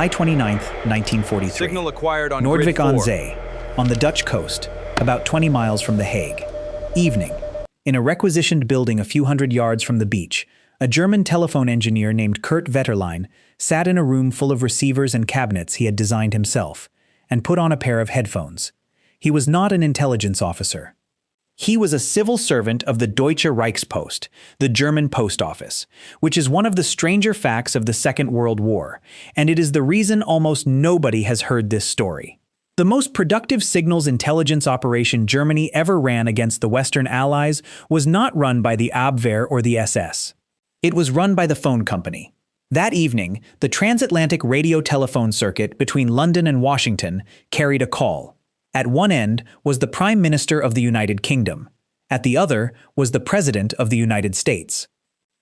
July 29, 1943. Signal acquired on Noordwijk grid aan 4. Zee, on the Dutch coast, about 20 miles from The Hague. Evening. In a requisitioned building a few hundred yards from the beach, a German telephone engineer named Kurt Vetterlein sat in a room full of receivers and cabinets he had designed himself, and put on a pair of headphones. He was not an intelligence officer. He was a civil servant of the Deutsche Reichspost, the German post office, which is one of the stranger facts of the Second World War, and it is the reason almost nobody has heard this story. The most productive signals intelligence operation Germany ever ran against the Western Allies was not run by the Abwehr or the SS. It was run by the phone company. That evening, the transatlantic radio telephone circuit between London and Washington carried a call. At one end was the Prime Minister of the United Kingdom. At the other was the President of the United States.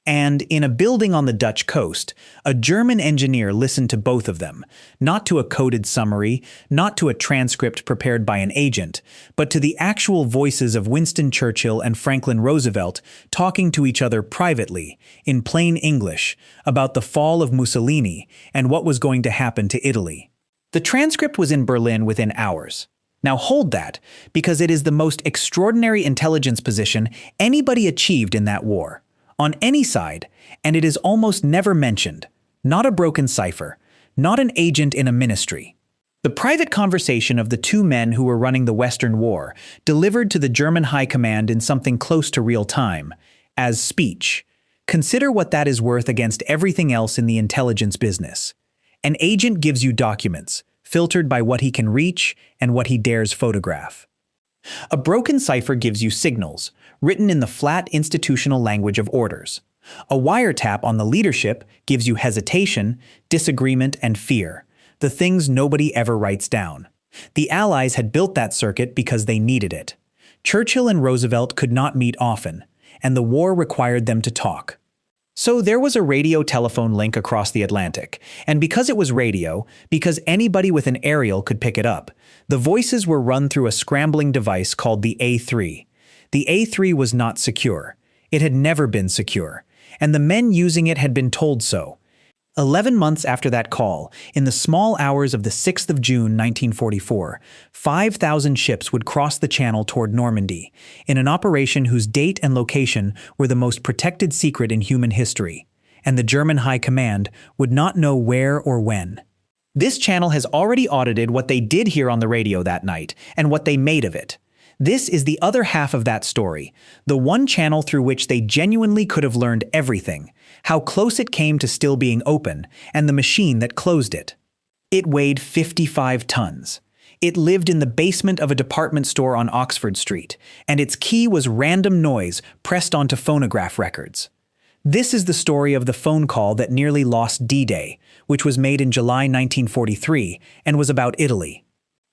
And in a building on the Dutch coast, a German engineer listened to both of them, not to a coded summary, not to a transcript prepared by an agent, but to the actual voices of Winston Churchill and Franklin Roosevelt talking to each other privately, in plain English, about the fall of Mussolini and what was going to happen to Italy. The transcript was in Berlin within hours. Now hold that, because it is the most extraordinary intelligence position anybody achieved in that war, on any side, and it is almost never mentioned. Not a broken cipher, not an agent in a ministry. The private conversation of the two men who were running the Western War, delivered to the German High Command in something close to real time, as speech. Consider what that is worth against everything else in the intelligence business. An agent gives you documents, filtered by what he can reach and what he dares photograph. A broken cipher gives you signals, written in the flat institutional language of orders. A wiretap on the leadership gives you hesitation, disagreement, and fear, the things nobody ever writes down. The Allies had built that circuit because they needed it. Churchill and Roosevelt could not meet often, and the war required them to talk. So there was a radio-telephone link across the Atlantic, and because it was radio, because anybody with an aerial could pick it up, the voices were run through a scrambling device called the A3. The A3 was not secure. It had never been secure, and the men using it had been told so. 11 months after that call, in the small hours of the 6th of June 1944, 5,000 ships would cross the channel toward Normandy, in an operation whose date and location were the most protected secret in human history, and the German High Command would not know where or when. This channel has already audited what they did hear on the radio that night, and what they made of it. This is the other half of that story, the one channel through which they genuinely could have learned everything, how close it came to still being open, and the machine that closed it. It weighed 55 tons. It lived in the basement of a department store on Oxford Street, and its key was random noise pressed onto phonograph records. This is the story of the phone call that nearly lost D-Day, which was made in July 1943 and was about Italy.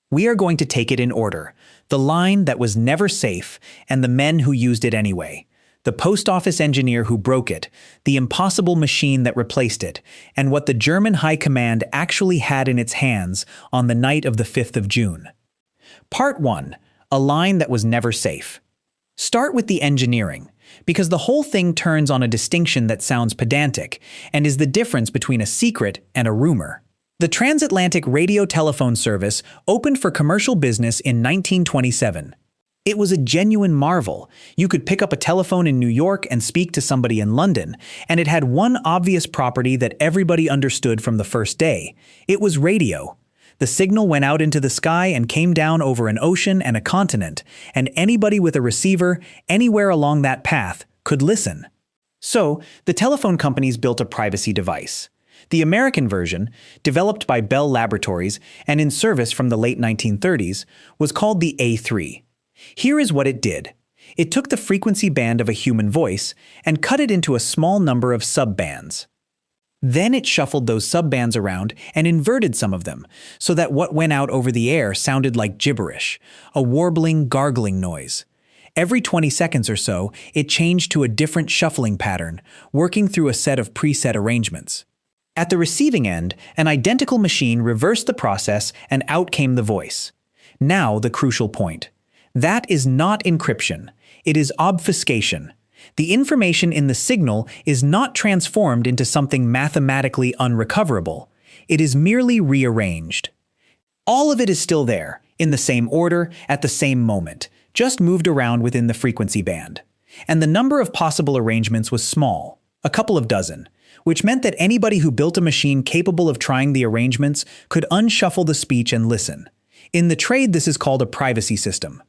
We are going to take it in order. The line that was never safe, and the men who used it anyway. The post office engineer who broke it, the impossible machine that replaced it, and what the German High Command actually had in its hands on the night of the 5th of June. Part 1. A line that was never safe. Start with the engineering, because the whole thing turns on a distinction that sounds pedantic, and is the difference between a secret and a rumor. The transatlantic radio telephone service opened for commercial business in 1927. It was a genuine marvel. You could pick up a telephone in New York and speak to somebody in London, and it had one obvious property that everybody understood from the first day. It was radio. The signal went out into the sky and came down over an ocean and a continent, and anybody with a receiver anywhere along that path could listen. So, the telephone companies built a privacy device. The American version, developed by Bell Laboratories and in service from the late 1930s, was called the A3. Here is what it did. It took the frequency band of a human voice and cut it into a small number of subbands. Then it shuffled those subbands around and inverted some of them, so that what went out over the air sounded like gibberish, a warbling, gargling noise. Every 20 seconds or so, it changed to a different shuffling pattern, working through a set of preset arrangements. At the receiving end, an identical machine reversed the process and out came the voice. Now the crucial point. That is not encryption. It is obfuscation. The information in the signal is not transformed into something mathematically unrecoverable. It is merely rearranged. All of it is still there, in the same order, at the same moment, just moved around within the frequency band. And the number of possible arrangements was small, a couple of dozen, which meant that anybody who built a machine capable of trying the arrangements could unshuffle the speech and listen. In the trade, this is called a privacy system.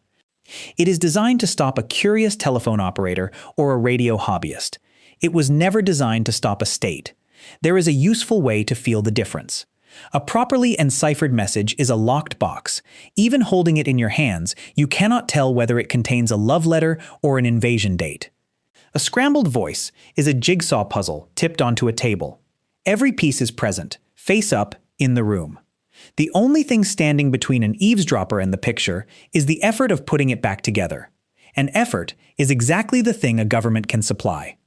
It is designed to stop a curious telephone operator or a radio hobbyist. It was never designed to stop a state. There is a useful way to feel the difference. A properly enciphered message is a locked box. Even holding it in your hands, you cannot tell whether it contains a love letter or an invasion date. A scrambled voice is a jigsaw puzzle tipped onto a table. Every piece is present, face up, in the room. The only thing standing between an eavesdropper and the picture is the effort of putting it back together. An effort is exactly the thing a government can supply.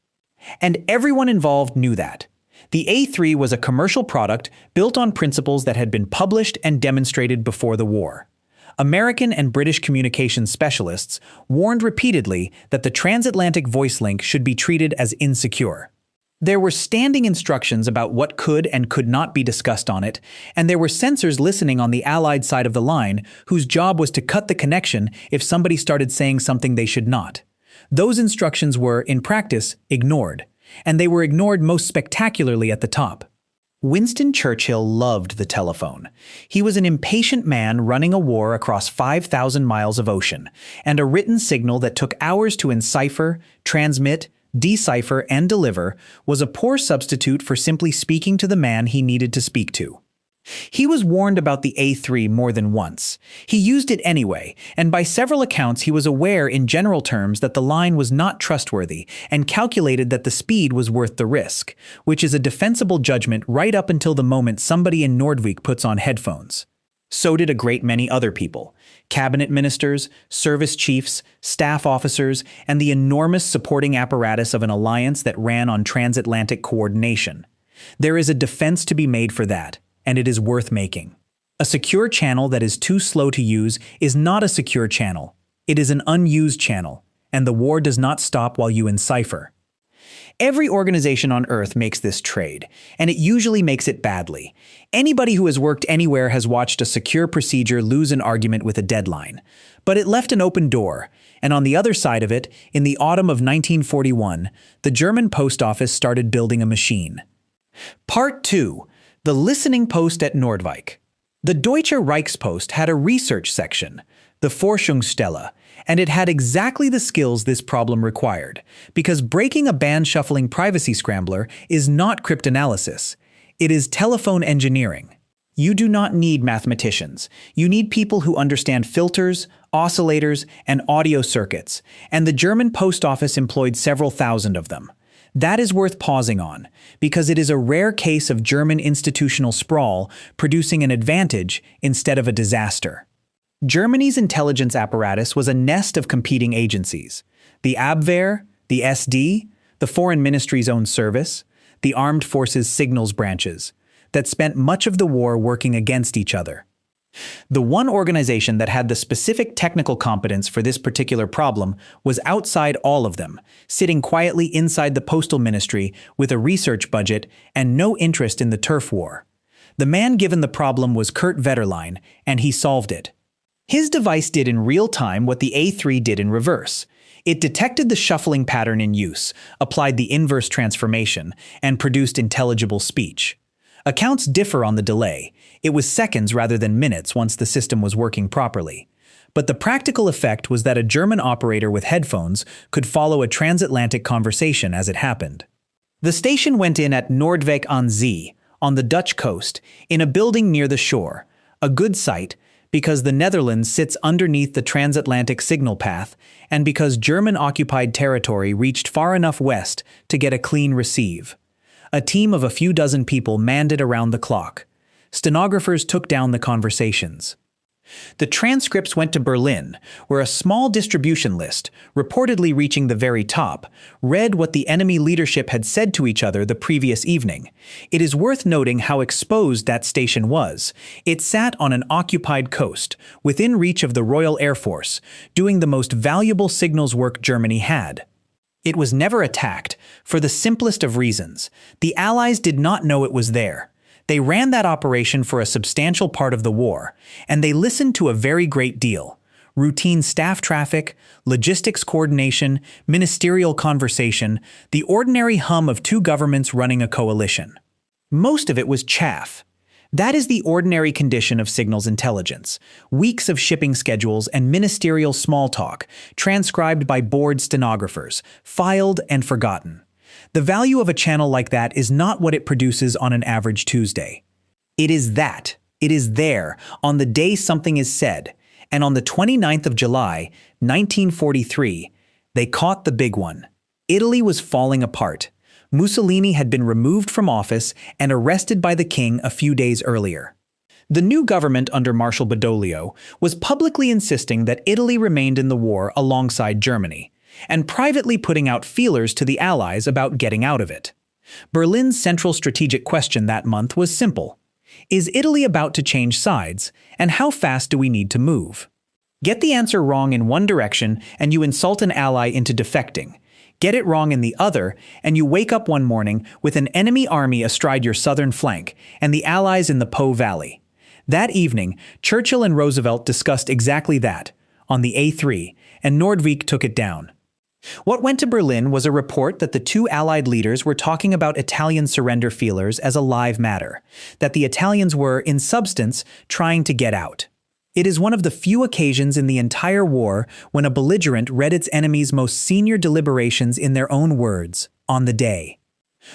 And everyone involved knew that. The A3 was a commercial product built on principles that had been published and demonstrated before the war. American and British communications specialists warned repeatedly that the transatlantic voice link should be treated as insecure. There were standing instructions about what could and could not be discussed on it, and there were censors listening on the Allied side of the line whose job was to cut the connection if somebody started saying something they should not. Those instructions were, in practice, ignored, and they were ignored most spectacularly at the top. Winston Churchill loved the telephone. He was an impatient man running a war across 5,000 miles of ocean, and a written signal that took hours to encipher, transmit, decipher, and deliver was a poor substitute for simply speaking to the man he needed to speak to. He was warned about the A3 more than once. He used it anyway, and by several accounts he was aware in general terms that the line was not trustworthy and calculated that the speed was worth the risk, which is a defensible judgment right up until the moment somebody in Nordvik puts on headphones. So did a great many other people: cabinet ministers, service chiefs, staff officers, and the enormous supporting apparatus of an alliance that ran on transatlantic coordination. There is a defense to be made for that, and it is worth making. A secure channel that is too slow to use is not a secure channel. It is an unused channel, and the war does not stop while you encipher. Every organization on Earth makes this trade, and it usually makes it badly. Anybody who has worked anywhere has watched a secure procedure lose an argument with a deadline. But it left an open door, and on the other side of it, in the autumn of 1941, the German post office started building a machine. Part 2. The listening post at Nordvik. The Deutsche Reichspost had a research section, the Forschungsstelle, and it had exactly the skills this problem required, because breaking a band-shuffling privacy scrambler is not cryptanalysis. It is telephone engineering. You do not need mathematicians. You need people who understand filters, oscillators, and audio circuits, and the German post office employed several thousand of them. That is worth pausing on, because it is a rare case of German institutional sprawl producing an advantage instead of a disaster. Germany's intelligence apparatus was a nest of competing agencies: the Abwehr, the SD, the Foreign Ministry's own service, the Armed Forces signals branches, that spent much of the war working against each other. The one organization that had the specific technical competence for this particular problem was outside all of them, sitting quietly inside the postal ministry with a research budget and no interest in the turf war. The man given the problem was Kurt Vetterlein, and he solved it. His device did in real time what the A3 did in reverse. It detected the shuffling pattern in use, applied the inverse transformation, and produced intelligible speech. Accounts differ on the delay. It was seconds rather than minutes once the system was working properly. But the practical effect was that a German operator with headphones could follow a transatlantic conversation as it happened. The station went in at Noordwijk aan Zee, on the Dutch coast, in a building near the shore, a good site because the Netherlands sits underneath the transatlantic signal path and because German-occupied territory reached far enough west to get a clean receive. A team of a few dozen people manned it around the clock. Stenographers took down the conversations. The transcripts went to Berlin, where a small distribution list, reportedly reaching the very top, read what the enemy leadership had said to each other the previous evening. It is worth noting how exposed that station was. It sat on an occupied coast, within reach of the Royal Air Force, doing the most valuable signals work Germany had. It was never attacked, for the simplest of reasons. The Allies did not know it was there. They ran that operation for a substantial part of the war, and they listened to a very great deal. Routine staff traffic, logistics coordination, ministerial conversation, the ordinary hum of two governments running a coalition. Most of it was chaff. That is the ordinary condition of signals intelligence. Weeks of shipping schedules and ministerial small talk, transcribed by bored stenographers, filed and forgotten. The value of a channel like that is not what it produces on an average Tuesday. It is that. It is there, on the day something is said. And on the 29th of July, 1943, they caught the big one. Italy was falling apart. Mussolini had been removed from office and arrested by the king a few days earlier. The new government under Marshal Badoglio was publicly insisting that Italy remained in the war alongside Germany, and privately putting out feelers to the Allies about getting out of it. Berlin's central strategic question that month was simple. Is Italy about to change sides, and how fast do we need to move? Get the answer wrong in one direction, and you insult an ally into defecting. Get it wrong in the other, and you wake up one morning with an enemy army astride your southern flank, and the Allies in the Po Valley. That evening, Churchill and Roosevelt discussed exactly that, on the A3, and Nordvik took it down. What went to Berlin was a report that the two Allied leaders were talking about Italian surrender feelers as a live matter, that the Italians were, in substance, trying to get out. It is one of the few occasions in the entire war when a belligerent read its enemy's most senior deliberations in their own words, on the day.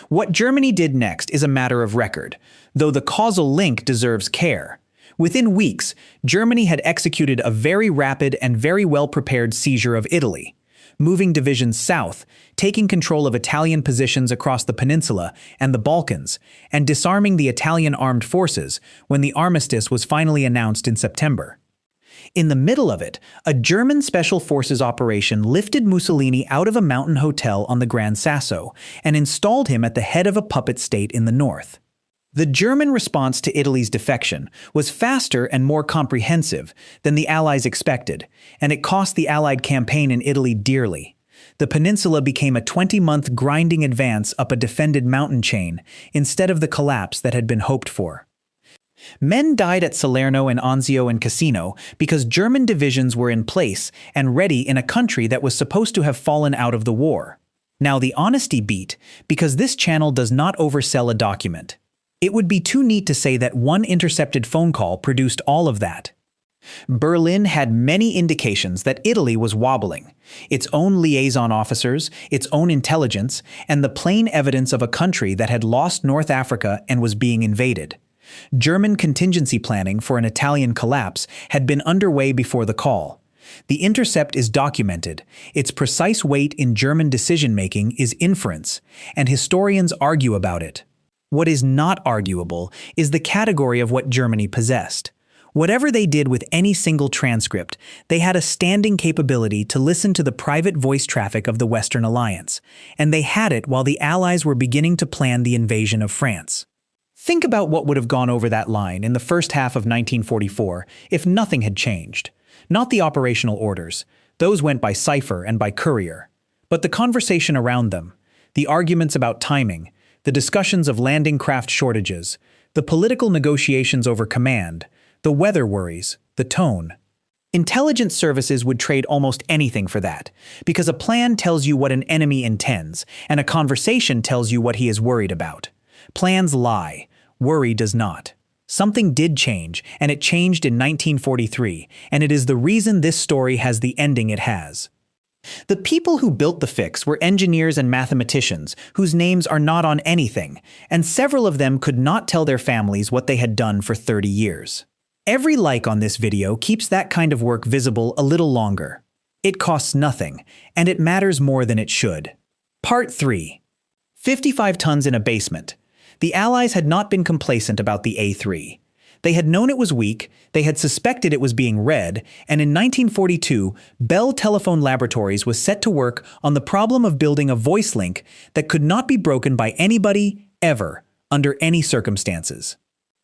What Germany did next is a matter of record, though the causal link deserves care. Within weeks, Germany had executed a very rapid and very well-prepared seizure of Italy, moving divisions south, taking control of Italian positions across the peninsula and the Balkans, and disarming the Italian armed forces when the armistice was finally announced in September. In the middle of it, a German special forces operation lifted Mussolini out of a mountain hotel on the Gran Sasso and installed him at the head of a puppet state in the north. The German response to Italy's defection was faster and more comprehensive than the Allies expected, and it cost the Allied campaign in Italy dearly. The peninsula became a 20-month grinding advance up a defended mountain chain instead of the collapse that had been hoped for. Men died at Salerno and Anzio and Cassino because German divisions were in place and ready in a country that was supposed to have fallen out of the war. Now the honesty beat because this channel does not oversell a document. It would be too neat to say that one intercepted phone call produced all of that. Berlin had many indications that Italy was wobbling. Its own liaison officers, its own intelligence, and the plain evidence of a country that had lost North Africa and was being invaded. German contingency planning for an Italian collapse had been underway before the call. The intercept is documented. Its precise weight in German decision-making is inference, and historians argue about it. What is not arguable is the category of what Germany possessed. Whatever they did with any single transcript, they had a standing capability to listen to the private voice traffic of the Western Alliance, and they had it while the Allies were beginning to plan the invasion of France. Think about what would have gone over that line in the first half of 1944 if nothing had changed. Not the operational orders. Those went by cipher and by courier. But the conversation around them, the arguments about timing, the discussions of landing craft shortages, the political negotiations over command, the weather worries, the tone. Intelligence services would trade almost anything for that, because a plan tells you what an enemy intends, and a conversation tells you what he is worried about. Plans lie, worry does not. Something did change, and it changed in 1943, and it is the reason this story has the ending it has. The people who built the fix were engineers and mathematicians whose names are not on anything, and several of them could not tell their families what they had done for 30 years. Every like on this video keeps that kind of work visible a little longer. It costs nothing, and it matters more than it should. Part 3. 55 tons in a basement. The Allies had not been complacent about the A3. They had known it was weak, they had suspected it was being read, and in 1942, Bell Telephone Laboratories was set to work on the problem of building a voice link that could not be broken by anybody, ever, under any circumstances.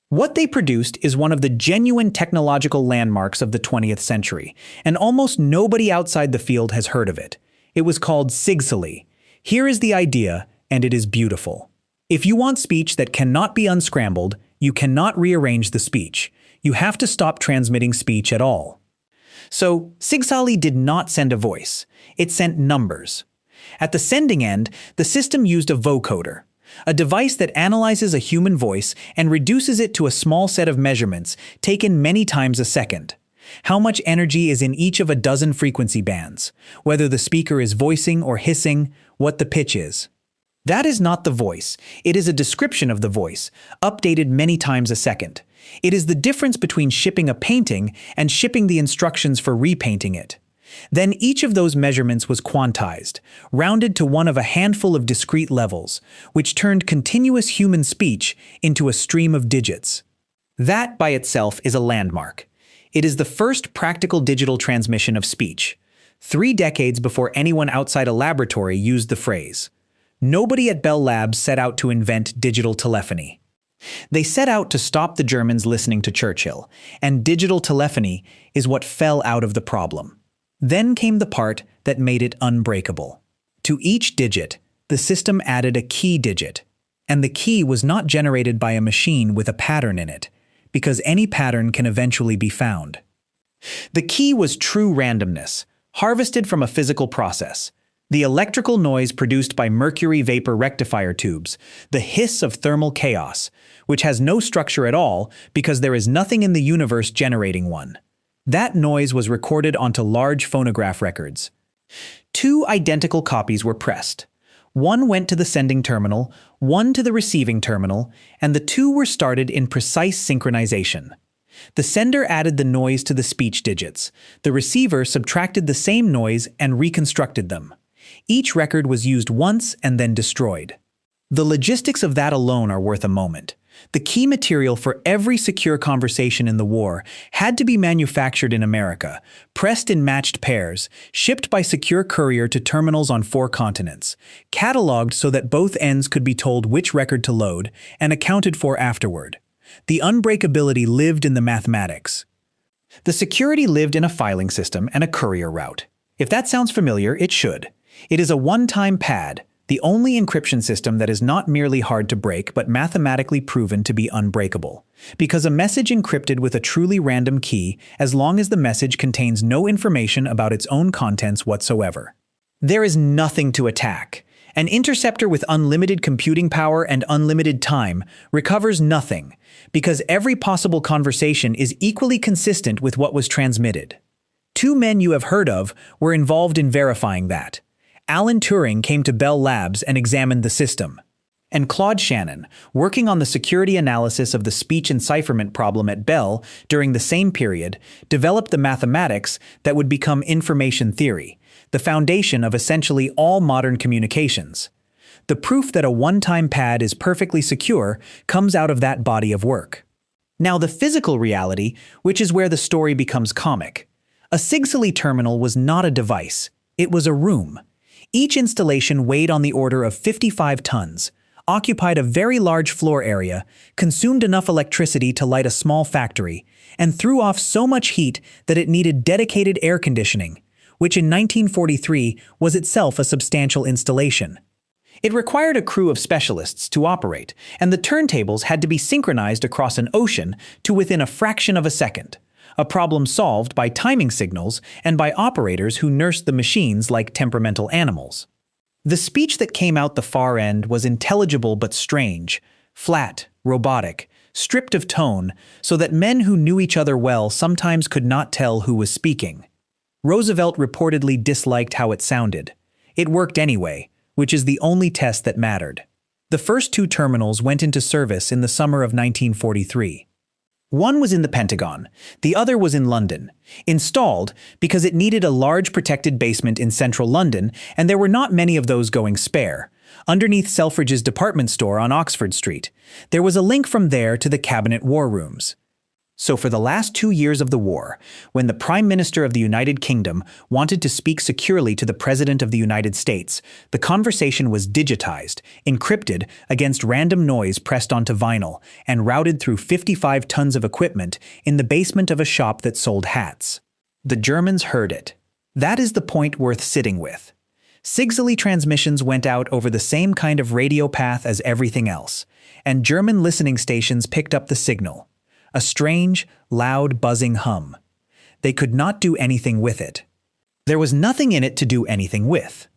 What they produced is one of the genuine technological landmarks of the 20th century, and almost nobody outside the field has heard of it. It was called Sigsali. Here is the idea, and it is beautiful. If you want speech that cannot be unscrambled, You cannot rearrange the speech. You have to stop transmitting speech at all. So, Sigsaly did not send a voice. It sent numbers. At the sending end, the system used a vocoder, a device that analyzes a human voice and reduces it to a small set of measurements taken many times a second. How much energy is in each of a dozen frequency bands, whether the speaker is voicing or hissing, what the pitch is. That is not the voice. It is a description of the voice, updated many times a second. It is the difference between shipping a painting and shipping the instructions for repainting it. Then each of those measurements was quantized, rounded to one of a handful of discrete levels, which turned continuous human speech into a stream of digits. That by itself is a landmark. It is the first practical digital transmission of speech, 3 decades before anyone outside a laboratory used the phrase. Nobody at Bell Labs set out to invent digital telephony. They set out to stop the Germans listening to Churchill, and digital telephony is what fell out of the problem. Then came the part that made it unbreakable. To each digit, the system added a key digit, and the key was not generated by a machine with a pattern in it, because any pattern can eventually be found. The key was true randomness, harvested from a physical process. The electrical noise produced by mercury vapor rectifier tubes, the hiss of thermal chaos, which has no structure at all because there is nothing in the universe generating one. That noise was recorded onto large phonograph records. 2 identical copies were pressed. One went to the sending terminal, one to the receiving terminal, and the 2 were started in precise synchronization. The sender added the noise to the speech digits. The receiver subtracted the same noise and reconstructed them. Each record was used once and then destroyed. The logistics of that alone are worth a moment. The key material for every secure conversation in the war had to be manufactured in America, pressed in matched pairs, shipped by secure courier to terminals on 4 continents, cataloged so that both ends could be told which record to load, and accounted for afterward. The unbreakability lived in the mathematics. The security lived in a filing system and a courier route. If that sounds familiar, it should. It is a one-time pad, the only encryption system that is not merely hard to break but mathematically proven to be unbreakable. Because a message encrypted with a truly random key as long as the message contains no information about its own contents whatsoever. There is nothing to attack. An interceptor with unlimited computing power and unlimited time recovers nothing, because every possible conversation is equally consistent with what was transmitted. 2 men you have heard of were involved in verifying that. Alan Turing came to Bell Labs and examined the system. And Claude Shannon, working on the security analysis of the speech encipherment problem at Bell during the same period, developed the mathematics that would become information theory, the foundation of essentially all modern communications. The proof that a one-time pad is perfectly secure comes out of that body of work. Now the physical reality, which is where the story becomes comic. A Sigsaly terminal was not a device, it was a room. Each installation weighed on the order of 55 tons, occupied a very large floor area, consumed enough electricity to light a small factory, and threw off so much heat that it needed dedicated air conditioning, which in 1943 was itself a substantial installation. It required a crew of specialists to operate, and the turntables had to be synchronized across an ocean to within a fraction of a second. A problem solved by timing signals and by operators who nursed the machines like temperamental animals. The speech that came out the far end was intelligible but strange, flat, robotic, stripped of tone, so that men who knew each other well sometimes could not tell who was speaking. Roosevelt reportedly disliked how it sounded. It worked anyway, which is the only test that mattered. The first 2 terminals went into service in the summer of 1943. One was in the Pentagon, the other was in London, installed because it needed a large protected basement in central London, and there were not many of those going spare. Underneath Selfridge's department store on Oxford Street, there was a link from there to the cabinet war rooms. So for the last 2 years of the war, when the Prime Minister of the United Kingdom wanted to speak securely to the President of the United States, the conversation was digitized, encrypted against random noise pressed onto vinyl, and routed through 55 tons of equipment in the basement of a shop that sold hats. The Germans heard it. That is the point worth sitting with. Signally transmissions went out over the same kind of radio path as everything else, and German listening stations picked up the signal. A strange, loud, buzzing hum. They could not do anything with it. There was nothing in it to do anything with.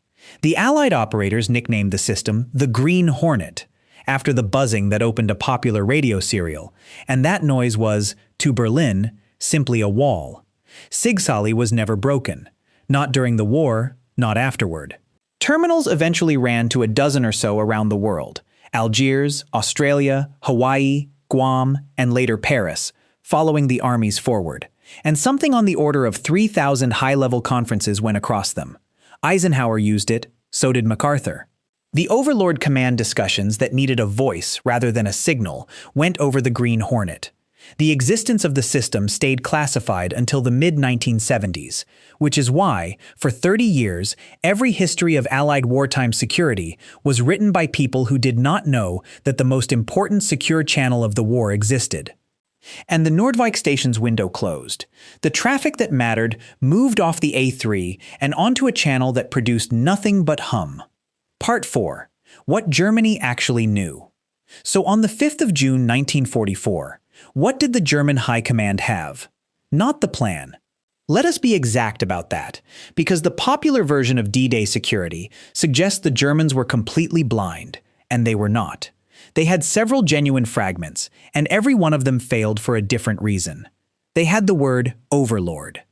The Allied operators nicknamed the system the Green Hornet, after the buzzing that opened a popular radio serial, and that noise was, to Berlin, simply a wall. Signally was never broken. Not during the war, not afterward. Terminals eventually ran to a dozen or so around the world: Algiers, Australia, Hawaii, Guam, and later Paris, following the armies forward. And something on the order of 3,000 high-level conferences went across them. Eisenhower used it, so did MacArthur. The Overlord Command discussions that needed a voice rather than a signal went over the Green Hornet. The existence of the system stayed classified until the mid-1970s, which is why, for 30 years, every history of Allied wartime security was written by people who did not know that the most important secure channel of the war existed. And the Nordwijk station's window closed. The traffic that mattered moved off the A3 and onto a channel that produced nothing but hum. Part 4. What Germany actually knew. So on the 5th of June 1944, what did the German High Command have? Not the plan. Let us be exact about that, because the popular version of D-Day security suggests the Germans were completely blind, and they were not. They had several genuine fragments, and every one of them failed for a different reason. They had the word Overlord.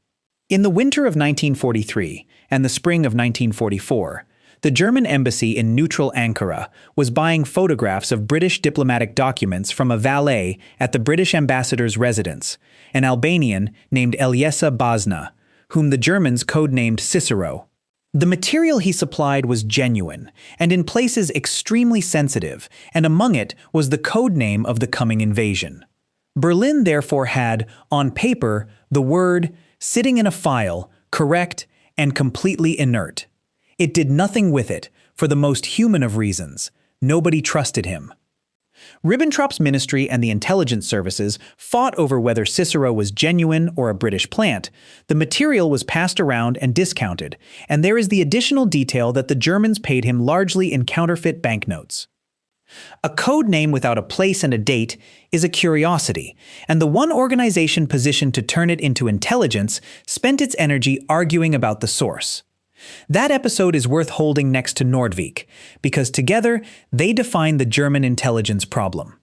In the winter of 1943 and the spring of 1944, the German embassy in neutral Ankara was buying photographs of British diplomatic documents from a valet at the British ambassador's residence, an Albanian named Eljesa Bazna, whom the Germans codenamed Cicero. The material he supplied was genuine, and in places extremely sensitive, and among it was the code name of the coming invasion. Berlin therefore had, on paper, the word, sitting in a file, correct and completely inert. It did nothing with it, for the most human of reasons. Nobody trusted him. Ribbentrop's ministry and the intelligence services fought over whether Cicero was genuine or a British plant. The material was passed around and discounted, and there is the additional detail that the Germans paid him largely in counterfeit banknotes. A code name without a place and a date is a curiosity, and the one organization positioned to turn it into intelligence spent its energy arguing about the source. That episode is worth holding next to Nordwijk, because together they define the German intelligence problem.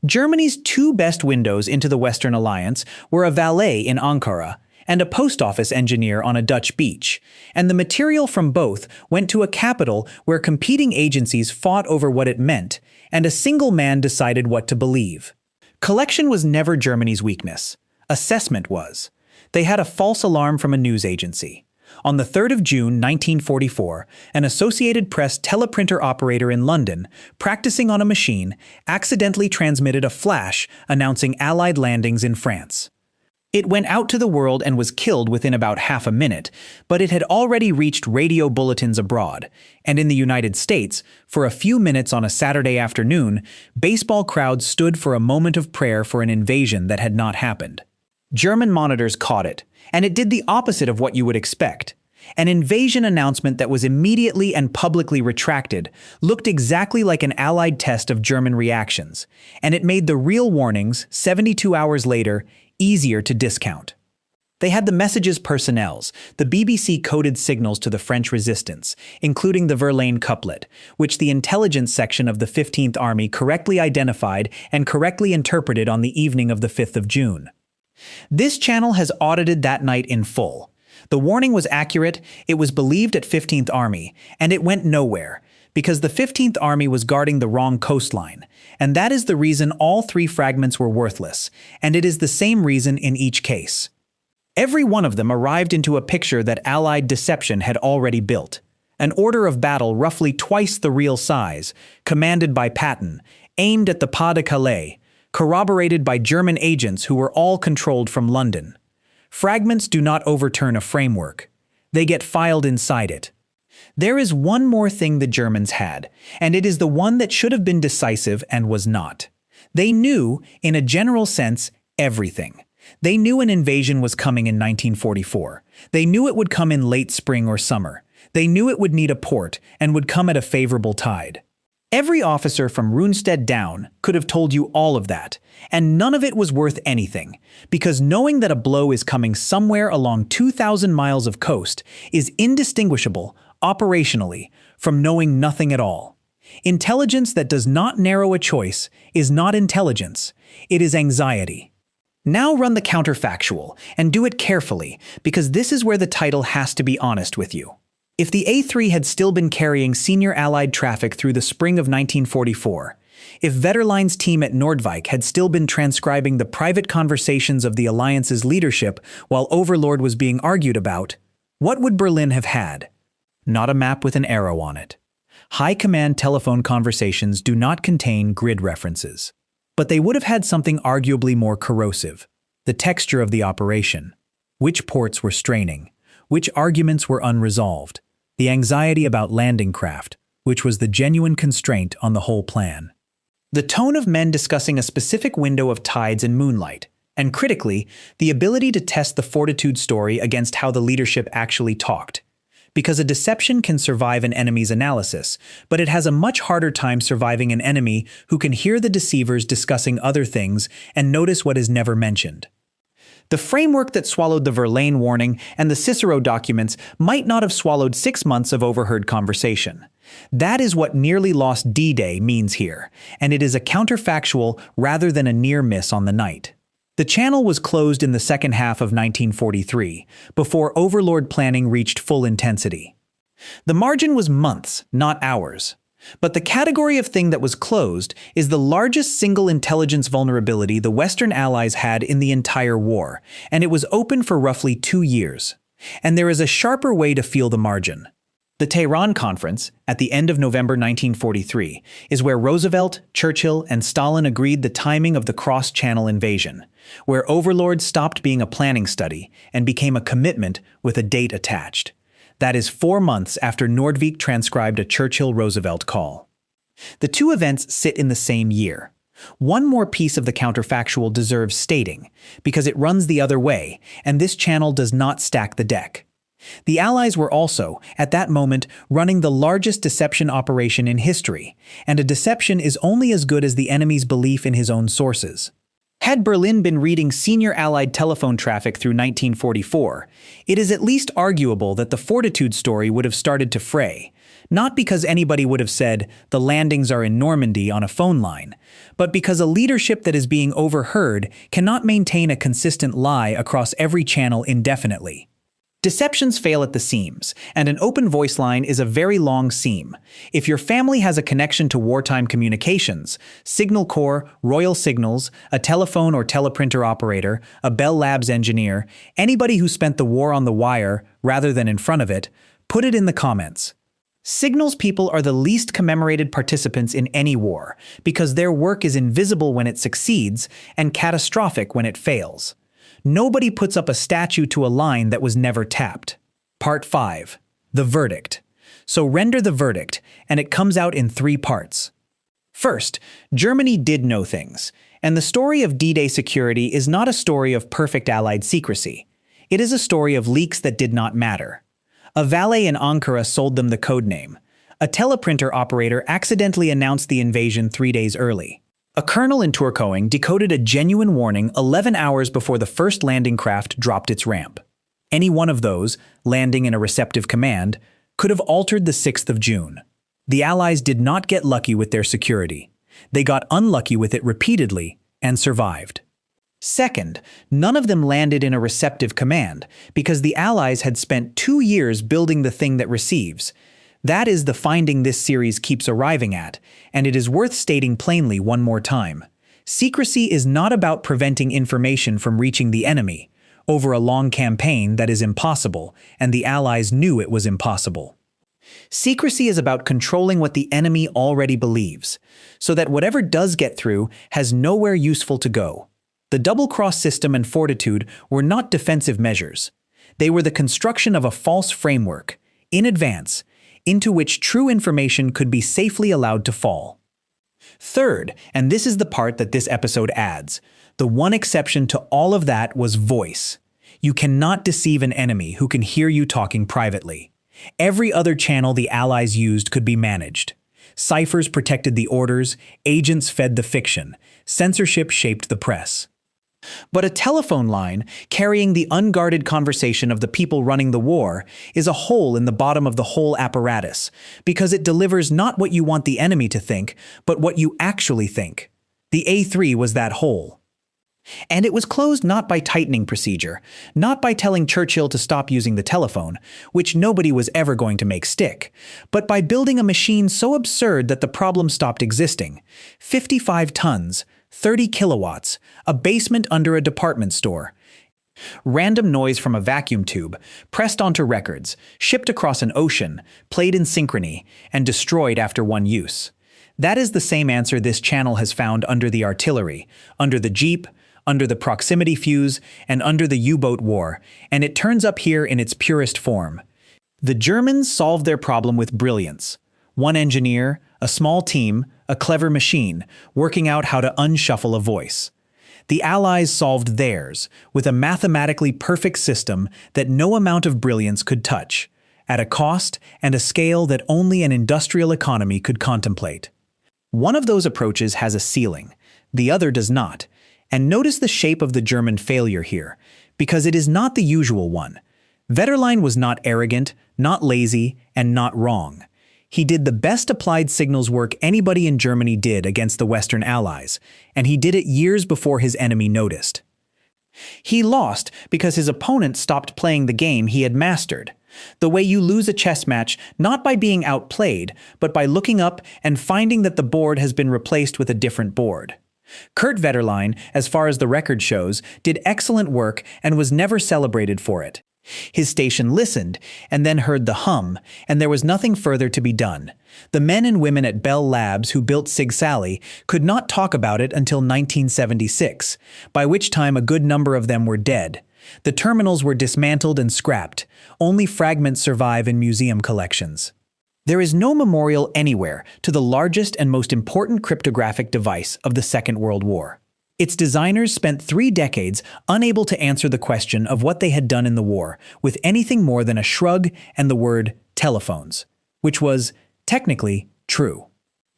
Germany's two best windows into the Western Alliance were a valet in Ankara and a post office engineer on a Dutch beach, and the material from both went to a capital where competing agencies fought over what it meant, and a single man decided what to believe. Collection was never Germany's weakness. Assessment was. They had a false alarm from a news agency. On the 3rd of June 1944, an Associated Press teleprinter operator in London, practicing on a machine, accidentally transmitted a flash announcing Allied landings in France. It went out to the world and was killed within about half a minute, but it had already reached radio bulletins abroad, and in the United States, for a few minutes on a Saturday afternoon, baseball crowds stood for a moment of prayer for an invasion that had not happened. German monitors caught it, and it did the opposite of what you would expect. An invasion announcement that was immediately and publicly retracted looked exactly like an Allied test of German reactions, and it made the real warnings, 72 hours later, easier to discount. They had the message's personnels, the BBC coded signals to the French resistance, including the Verlaine couplet, which the intelligence section of the 15th Army correctly identified and correctly interpreted on the evening of the 5th of June. This channel has audited that night in full. The warning was accurate, it was believed at 15th Army, and it went nowhere, because the 15th Army was guarding the wrong coastline, and that is the reason all three fragments were worthless, and it is the same reason in each case. Every one of them arrived into a picture that Allied deception had already built. An order of battle roughly twice the real size, commanded by Patton, aimed at the Pas de Calais, corroborated by German agents who were all controlled from London. Fragments do not overturn a framework. They get filed inside it. There is one more thing the Germans had, and it is the one that should have been decisive and was not. They knew, in a general sense, everything. They knew an invasion was coming in 1944. They knew it would come in late spring or summer. They knew it would need a port and would come at a favorable tide. Every officer from Runestead down could have told you all of that, and none of it was worth anything, because knowing that a blow is coming somewhere along 2,000 miles of coast is indistinguishable, operationally, from knowing nothing at all. Intelligence that does not narrow a choice is not intelligence, it is anxiety. Now run the counterfactual, and do it carefully, because this is where the title has to be honest with you. If the A3 had still been carrying senior Allied traffic through the spring of 1944, if Vetterline's team at Nordvik had still been transcribing the private conversations of the Alliance's leadership while Overlord was being argued about, what would Berlin have had? Not a map with an arrow on it. High command telephone conversations do not contain grid references. But they would have had something arguably more corrosive: the texture of the operation. Which ports were straining? Which arguments were unresolved? The anxiety about landing craft, which was the genuine constraint on the whole plan. The tone of men discussing a specific window of tides and moonlight, and critically, the ability to test the fortitude story against how the leadership actually talked. Because a deception can survive an enemy's analysis, but it has a much harder time surviving an enemy who can hear the deceivers discussing other things and notice what is never mentioned. The framework that swallowed the Verlaine warning and the Cicero documents might not have swallowed 6 months of overheard conversation. That is what nearly lost D-Day means here, and it is a counterfactual rather than a near miss on the night. The channel was closed in the second half of 1943, before Overlord planning reached full intensity. The margin was months, not hours. But the category of thing that was closed is the largest single intelligence vulnerability the Western Allies had in the entire war, and it was open for roughly 2 years. And there is a sharper way to feel the margin. The Tehran Conference, at the end of November 1943, is where Roosevelt, Churchill, and Stalin agreed the timing of the cross-channel invasion, where Overlord stopped being a planning study and became a commitment with a date attached. That is 4 months after Nordvik transcribed a Churchill-Roosevelt call. The two events sit in the same year. One more piece of the counterfactual deserves stating, because it runs the other way, and this channel does not stack the deck. The Allies were also, at that moment, running the largest deception operation in history, and a deception is only as good as the enemy's belief in his own sources. Had Berlin been reading senior Allied telephone traffic through 1944, it is at least arguable that the fortitude story would have started to fray, not because anybody would have said, the landings are in Normandy on a phone line, but because a leadership that is being overheard cannot maintain a consistent lie across every channel indefinitely. Deceptions fail at the seams, and an open voice line is a very long seam. If your family has a connection to wartime communications, Signal Corps, Royal Signals, a telephone or teleprinter operator, a Bell Labs engineer, anybody who spent the war on the wire rather than in front of it, put it in the comments. Signals people are the least commemorated participants in any war, because their work is invisible when it succeeds and catastrophic when it fails. Nobody puts up a statue to a line that was never tapped. Part 5. The verdict. So render the verdict, and it comes out in 3 parts. First, Germany did know things, and the story of D-Day security is not a story of perfect Allied secrecy. It is a story of leaks that did not matter. A valet in Ankara sold them the code name. A teleprinter operator accidentally announced the invasion 3 days early. A colonel in Tourcoing decoded a genuine warning 11 hours before the first landing craft dropped its ramp. Any one of those, landing in a receptive command, could have altered the 6th of June. The Allies did not get lucky with their security. They got unlucky with it repeatedly and survived. Second, none of them landed in a receptive command because the Allies had spent 2 years building the thing that receives. That is the finding this series keeps arriving at, and it is worth stating plainly one more time. Secrecy is not about preventing information from reaching the enemy. Over a long campaign, that is impossible, and the Allies knew it was impossible. Secrecy is about controlling what the enemy already believes, so that whatever does get through has nowhere useful to go. The double-cross system and fortitude were not defensive measures. They were the construction of a false framework, in advance, into which true information could be safely allowed to fall. Third, and this is the part that this episode adds, the one exception to all of that was voice. You cannot deceive an enemy who can hear you talking privately. Every other channel the Allies used could be managed. Ciphers protected the orders, agents fed the fiction, censorship shaped the press. But a telephone line, carrying the unguarded conversation of the people running the war, is a hole in the bottom of the whole apparatus, because it delivers not what you want the enemy to think, but what you actually think. The A3 was that hole. And it was closed not by tightening procedure, not by telling Churchill to stop using the telephone, which nobody was ever going to make stick, but by building a machine so absurd that the problem stopped existing. 55 tons, 30 kilowatts, a basement under a department store. Random noise from a vacuum tube, pressed onto records, shipped across an ocean, played in synchrony, and destroyed after one use. That is the same answer this channel has found under the artillery, under the Jeep, under the proximity fuse, and under the U-boat war, and it turns up here in its purest form. The Germans solved their problem with brilliance. One engineer, a small team, a clever machine, working out how to unshuffle a voice. The Allies solved theirs, with a mathematically perfect system that no amount of brilliance could touch, at a cost and a scale that only an industrial economy could contemplate. One of those approaches has a ceiling, the other does not. And notice the shape of the German failure here, because it is not the usual one. Vetterlein was not arrogant, not lazy, and not wrong. He did the best applied signals work anybody in Germany did against the Western Allies, and he did it years before his enemy noticed. He lost because his opponent stopped playing the game he had mastered. The way you lose a chess match not by being outplayed, but by looking up and finding that the board has been replaced with a different board. Kurt Vetterlein, as far as the record shows, did excellent work and was never celebrated for it. His station listened, and then heard the hum, and there was nothing further to be done. The men and women at Bell Labs who built Sig Sally could not talk about it until 1976, by which time a good number of them were dead. The terminals were dismantled and scrapped. Only fragments survive in museum collections. There is no memorial anywhere to the largest and most important cryptographic device of the Second World War. Its designers spent 3 decades unable to answer the question of what they had done in the war with anything more than a shrug and the word telephones, which was, technically, true.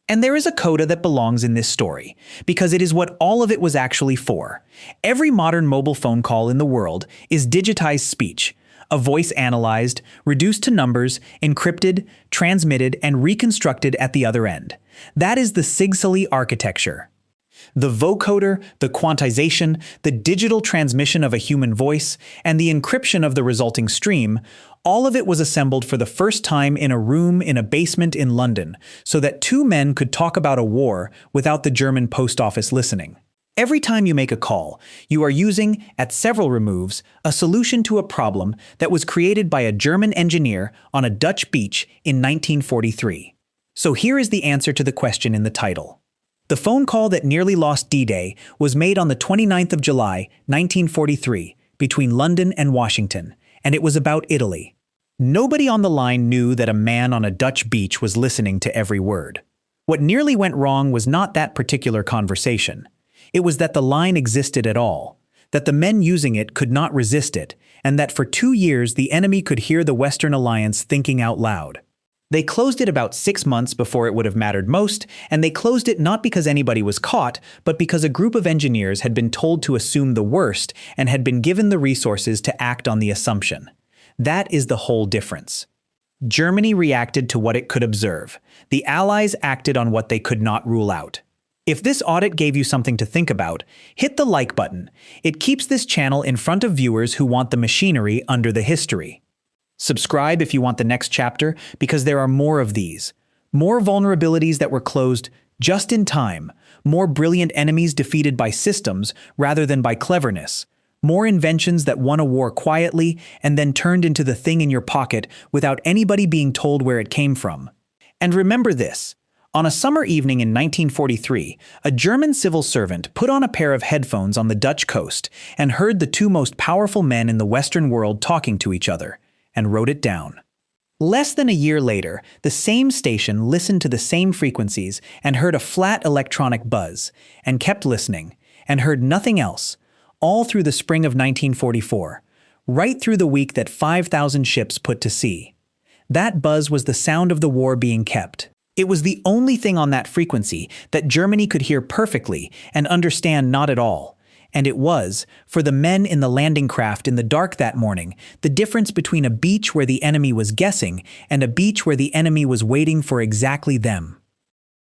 And there is a coda that belongs in this story, because it is what all of it was actually for. Every modern mobile phone call in the world is digitized speech, a voice analyzed, reduced to numbers, encrypted, transmitted, and reconstructed at the other end. That is the Sig Sally architecture. The vocoder, the quantization, the digital transmission of a human voice, and the encryption of the resulting stream, all of it was assembled for the first time in a room in a basement in London, so that 2 men could talk about a war without the German post office listening. Every time you make a call, you are using, at several removes, a solution to a problem that was created by a German engineer on a Dutch beach in 1943. So here is the answer to the question in the title. The phone call that nearly lost D-Day was made on the 29th of July, 1943, between London and Washington, and it was about Italy. Nobody on the line knew that a man on a Dutch beach was listening to every word. What nearly went wrong was not that particular conversation. It was that the line existed at all, that the men using it could not resist it, and that for 2 years the enemy could hear the Western Alliance thinking out loud. They closed it about 6 months before it would have mattered most, and they closed it not because anybody was caught, but because a group of engineers had been told to assume the worst and had been given the resources to act on the assumption. That is the whole difference. Germany reacted to what it could observe. The Allies acted on what they could not rule out. If this audit gave you something to think about, hit the like button. It keeps this channel in front of viewers who want the machinery under the history. Subscribe if you want the next chapter, because there are more of these. More vulnerabilities that were closed just in time. More brilliant enemies defeated by systems rather than by cleverness. More inventions that won a war quietly and then turned into the thing in your pocket without anybody being told where it came from. And remember this. On a summer evening in 1943, a German civil servant put on a pair of headphones on the Dutch coast and heard the 2 most powerful men in the Western world talking to each other, and wrote it down. Less than a year later, the same station listened to the same frequencies and heard a flat electronic buzz, and kept listening, and heard nothing else, all through the spring of 1944, right through the week that 5,000 ships put to sea. That buzz was the sound of the war being kept. It was the only thing on that frequency that Germany could hear perfectly and understand not at all. And it was, for the men in the landing craft in the dark that morning, the difference between a beach where the enemy was guessing and a beach where the enemy was waiting for exactly them.